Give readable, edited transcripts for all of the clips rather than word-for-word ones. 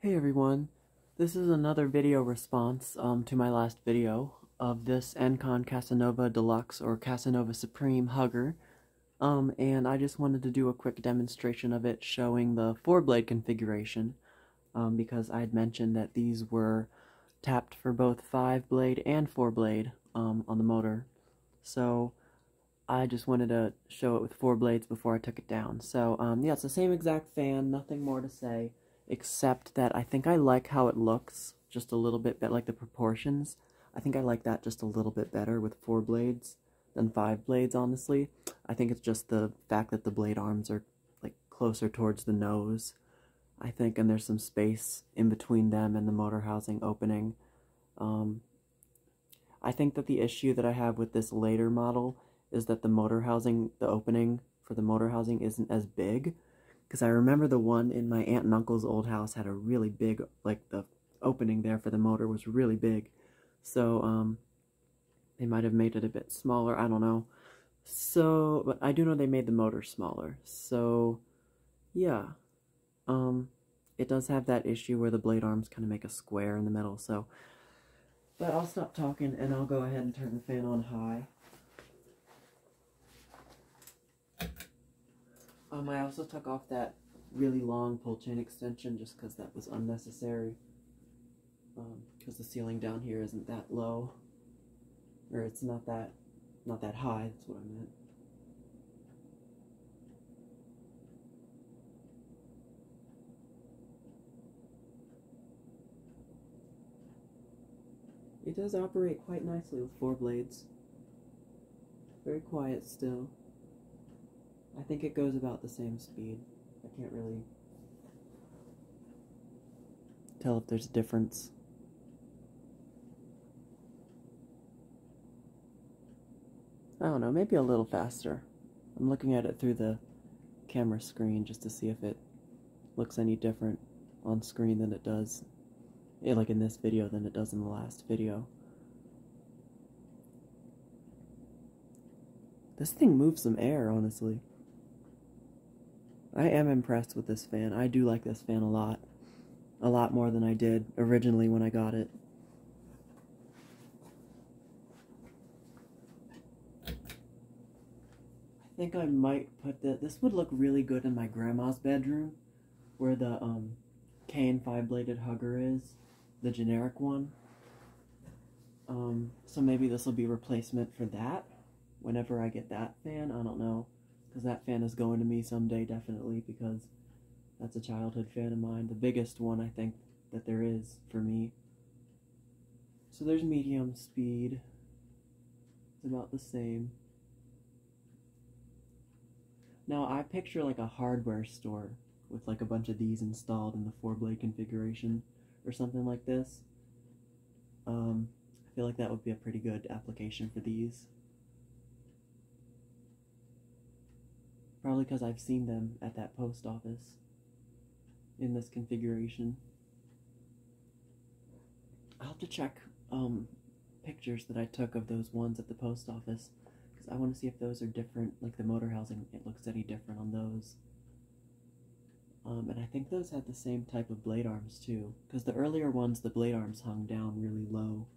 Hey everyone, this is another video response to my last video of this Encon Casanova Deluxe or Casanova Supreme hugger, and I just wanted to do a quick demonstration of it showing the 4-blade configuration, because I had mentioned that these were tapped for both 5-blade and 4-blade on the motor, so I just wanted to show it with 4 blades before I took it down. So yeah, it's the same exact fan, nothing more to say, except that I think I like how it looks just a little bit better, like the proportions. I think I like that just a little bit better with 4 blades than 5 blades, honestly. I think it's just the fact that the blade arms are like closer towards the nose, I think, and there's some space in between them and the motor housing opening. I think that the issue that I have with this later model is that the motor housing, the opening for the motor housing isn't as big. Because I remember the one in my aunt and uncle's old house had a really big, like the opening there for the motor was really big. So, they might have made it a bit smaller, I don't know. So, but I do know they made the motor smaller. So, yeah. It does have that issue where the blade arms kind of make a square in the middle, so. But I'll stop talking and I'll go ahead and turn the fan on high. I also took off that really long pull chain extension just because that was unnecessary. Because the ceiling down here isn't that low, or it's not that high. That's what I meant. It does operate quite nicely with 4 blades. Very quiet still. I think it goes about the same speed. I can't really tell if there's a difference. I don't know, maybe a little faster. I'm looking at it through the camera screen just to see if it looks any different on screen than it does, like in this video, than it does in the last video. This thing moves some air, honestly. I am impressed with this fan. I do like this fan a lot more than I did originally when I got it. I think I might put this would look really good in my grandma's bedroom, where the cane 5-bladed hugger is, the generic one. So maybe this will be replacement for that whenever I get that fan. I don't know. Because that fan is going to me someday, definitely, because that's a childhood fan of mine. The biggest one, I think, that there is for me. So there's medium speed. It's about the same. Now, I picture like a hardware store with like a bunch of these installed in the 4-blade configuration or something like this. I feel like that would be a pretty good application for these. Probably because I've seen them at that post office in this configuration. I'll have to check pictures that I took of those ones at the post office, because I want to see if those are different, like the motor housing, it looks any different on those. And I think those had the same type of blade arms too, because the earlier ones, the blade arms hung down really low,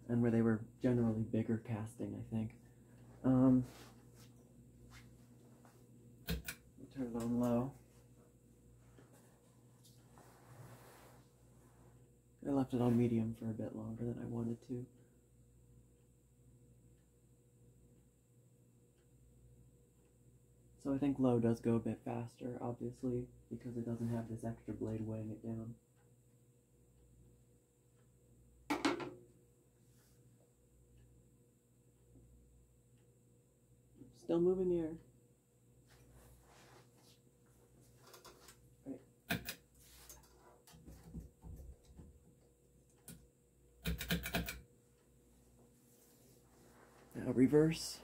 and where they were generally bigger casting, I think. Turn it on low. I left it on medium for a bit longer than I wanted to. So I think low does go a bit faster, obviously, because it doesn't have this extra blade weighing it down. Still moving air. Now reverse.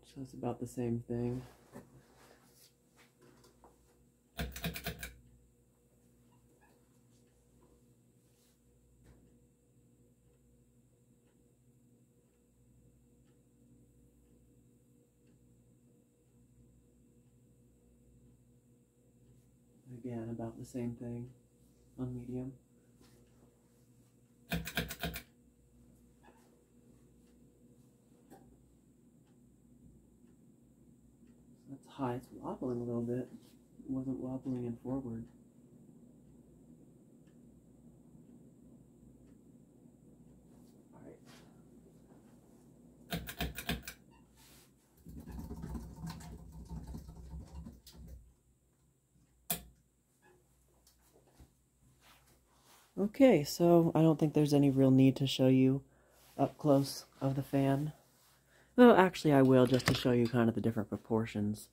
So it's about the same thing. again, about the same thing on medium. That's high. It's wobbling a little bit. It wasn't wobbling in forward. Okay, so I don't think there's any real need to show you up close of the fan. Well, actually I will, just to show you kind of the different proportions,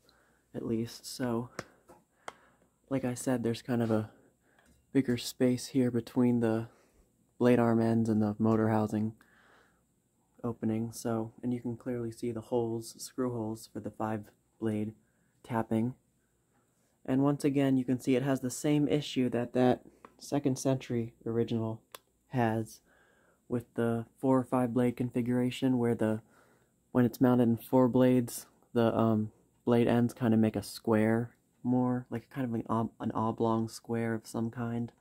at least. So, like I said, there's kind of a bigger space here between the blade arm ends and the motor housing opening. So, and you can clearly see the holes, screw holes for the 5-blade tapping. And once again, you can see it has the same issue that that 2nd century original has with the 4 or 5 blade configuration, where when it's mounted in 4 blades, the blade ends kind of make a square more, like kind of an oblong square of some kind,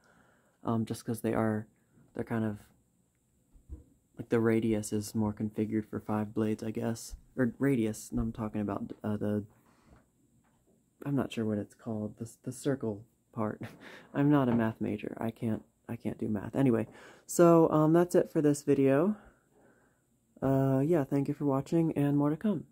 just because they're kind of like the radius is more configured for 5 blades, I guess, or radius. And I'm talking about I'm not sure what it's called, the circle part. I'm not a math major. I can't do math. Anyway, so that's it for this video. Yeah, thank you for watching, and more to come.